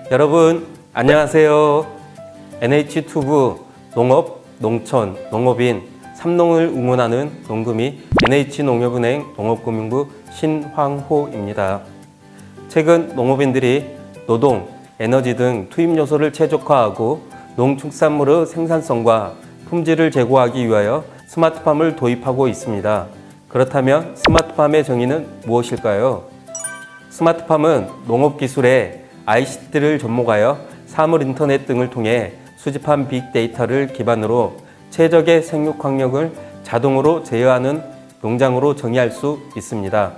여러분 안녕하세요. NH투브 농업, 농촌, 농업인, 삼농을 응원하는 농금이 NH농협은행 농업금융부 신황호입니다. 최근 농업인들이 노동, 에너지 등 투입 요소를 최적화하고 농축산물의 생산성과 품질을 제고하기 위하여 스마트팜을 도입하고 있습니다. 그렇다면 스마트팜의 정의는 무엇일까요? 스마트팜은 농업기술에 ICT를 접목하여 사물 인터넷 등을 통해 수집한 빅데이터를 기반으로 최적의 생육 환경을 자동으로 제어하는 농장으로 정의할 수 있습니다.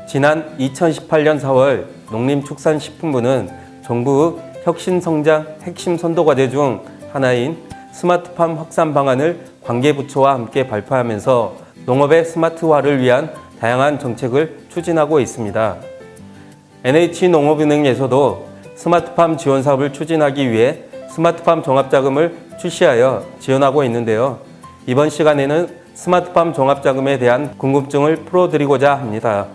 지난 2018년 4월 농림축산식품부는 정부의 혁신성장 핵심 선도과제 중 하나인 스마트팜 확산 방안을 관계부처와 함께 발표하면서 농업의 스마트화를 위한 다양한 정책을 추진하고 있습니다. NH농업은행에서도 스마트팜 지원 사업을 추진하기 위해 스마트팜 종합자금을 출시하여 지원하고 있는데요. 이번 시간에는 스마트팜 종합자금에 대한 궁금증을 풀어드리고자 합니다.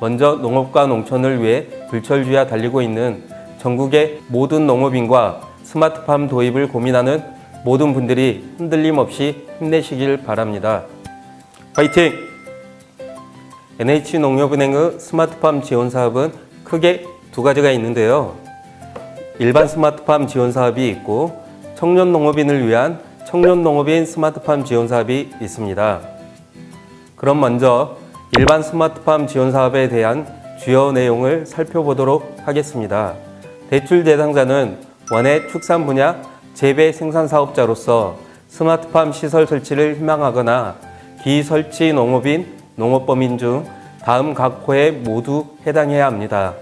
먼저 농업과 농촌을 위해 불철주야 달리고 있는 전국의 모든 농업인과 스마트팜 도입을 고민하는 모든 분들이 흔들림 없이 힘내시길 바랍니다. 파이팅! NH농협은행의 스마트팜 지원 사업은 크게 두 가지가 있는데요. 일반 스마트팜 지원 사업이 있고 청년 농업인을 위한 청년 농업인 스마트팜 지원 사업이 있습니다. 그럼 먼저 일반 스마트팜 지원 사업에 대한 주요 내용을 살펴보도록 하겠습니다. 대출 대상자는 원예 축산 분야 재배 생산 사업자로서 스마트팜 시설 설치를 희망하거나 기설치 농업인, 농업범인 중 다음 각 호에 모두 해당해야 합니다.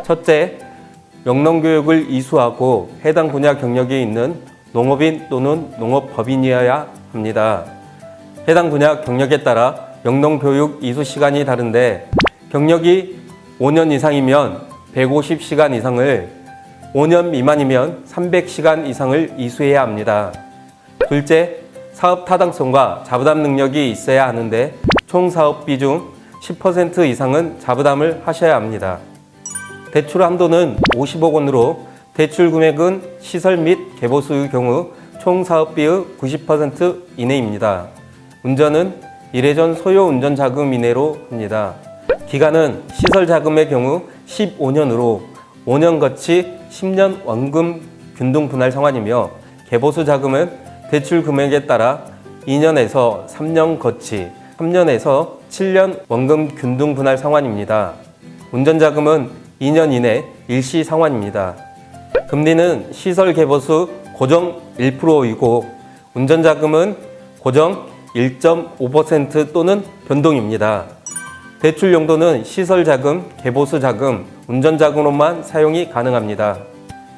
첫째, 영농교육을 이수하고 해당 분야 경력이 있는 농업인 또는 농업법인이어야 합니다. 해당 분야 경력에 따라 영농교육 이수 시간이 다른데 경력이 5년 이상이면 150시간 이상을, 5년 미만이면 300시간 이상을 이수해야 합니다. 둘째, 사업 타당성과 자부담 능력이 있어야 하는데 총 사업비 중 10% 이상은 자부담을 하셔야 합니다. 대출 한도는 50억 원으로 대출 금액은 시설 및 개보수의 경우 총 사업비의 90% 이내입니다. 운전은 1회전 소요 운전 자금 이내로 합니다. 기간은 시설 자금의 경우 15년으로 5년 거치 10년 원금 균등 분할 상환이며 개보수 자금은 대출 금액에 따라 2년에서 3년 거치, 3년에서 7년 원금 균등 분할 상환입니다. 운전자금은 2년 이내 일시 상환입니다. 금리는 시설 개보수 고정 1%이고 운전자금은 고정 1.5% 또는 변동입니다. 대출 용도는 시설 자금, 개보수 자금, 운전자금으로만 사용이 가능합니다.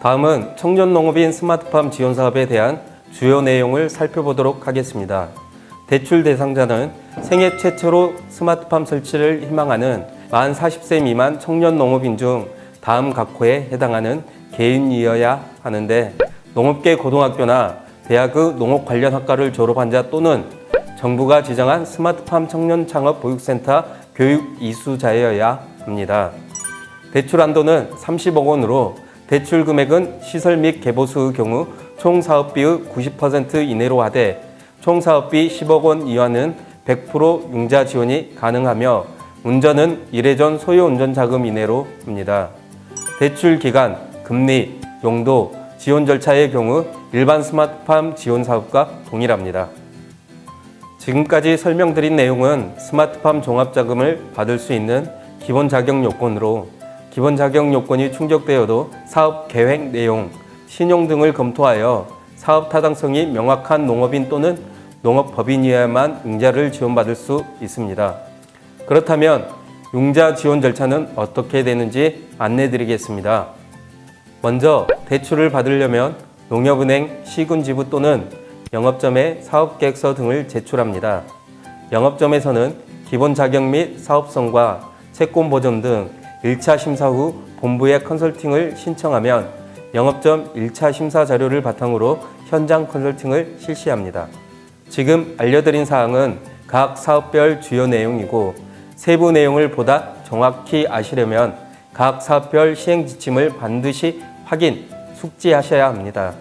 다음은 청년 농업인 스마트팜 지원 사업에 대한 주요 내용을 살펴보도록 하겠습니다. 대출 대상자는 생애 최초로 스마트팜 설치를 희망하는 만 40세 미만 청년 농업인 중 다음 각 호에 해당하는 개인이어야 하는데 농업계 고등학교나 대학의 농업 관련 학과를 졸업한 자 또는 정부가 지정한 스마트팜 청년 창업 보육센터 교육 이수자여야 합니다. 대출 한도는 30억 원으로 대출 금액은 시설 및 개보수의 경우 총 사업비의 90% 이내로 하되 총 사업비 10억 원 이하는 100% 융자 지원이 가능하며 운전은 1회전 소요 운전 자금 이내로 합니다. 대출 기간, 금리, 용도, 지원 절차의 경우 일반 스마트팜 지원 사업과 동일합니다. 지금까지 설명드린 내용은 스마트팜 종합자금을 받을 수 있는 기본 자격 요건으로 기본 자격 요건이 충족되어도 사업 계획 내용, 신용 등을 검토하여 사업 타당성이 명확한 농업인 또는 농업법인이어야만 융자를 지원받을 수 있습니다. 그렇다면 융자 지원 절차는 어떻게 되는지 안내드리겠습니다. 먼저 대출을 받으려면 농협은행 시군지부 또는 영업점에 사업계획서 등을 제출합니다. 영업점에서는 기본 자격 및 사업성과 채권 보전 등 1차 심사 후 본부에 컨설팅을 신청하면 영업점 1차 심사 자료를 바탕으로 현장 컨설팅을 실시합니다. 지금 알려드린 사항은 각 사업별 주요 내용이고 세부 내용을 보다 정확히 아시려면 각 사업별 시행 지침을 반드시 확인, 숙지하셔야 합니다.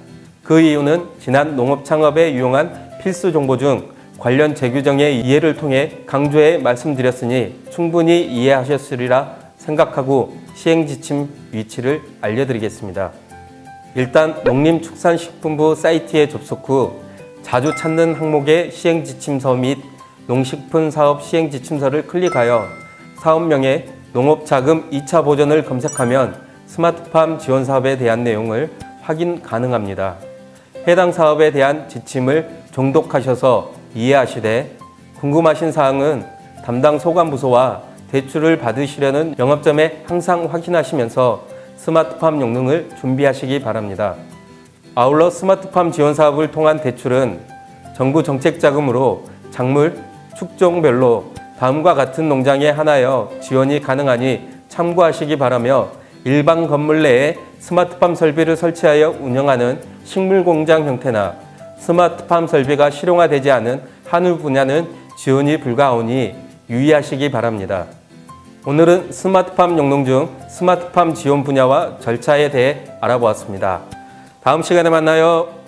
그 이유는 지난 농업창업에 유용한 필수 정보 중 관련 재규정의 이해를 통해 강조해 말씀드렸으니 충분히 이해하셨으리라 생각하고 시행지침 위치를 알려드리겠습니다. 일단 농림축산식품부 사이트에 접속 후 자주 찾는 항목의 시행지침서 및 농식품사업 시행지침서를 클릭하여 사업명에 농업자금 2차 보전을 검색하면 스마트팜 지원사업에 대한 내용을 확인 가능합니다. 해당 사업에 대한 지침을 정독하셔서 이해하시되 궁금하신 사항은 담당 소관부서와 대출을 받으시려는 영업점에 항상 확인하시면서 스마트팜 용능을 준비하시기 바랍니다. 아울러 스마트팜 지원사업을 통한 대출은 정부 정책자금으로 작물, 축종별로 다음과 같은 농장에 한하여 지원이 가능하니 참고하시기 바라며 일반 건물 내에 스마트팜 설비를 설치하여 운영하는 식물공장 형태나 스마트팜 설비가 실용화되지 않은 한우 분야는 지원이 불가하오니 유의하시기 바랍니다. 오늘은 스마트팜 용농 중 스마트팜 지원 분야와 절차에 대해 알아보았습니다. 다음 시간에 만나요.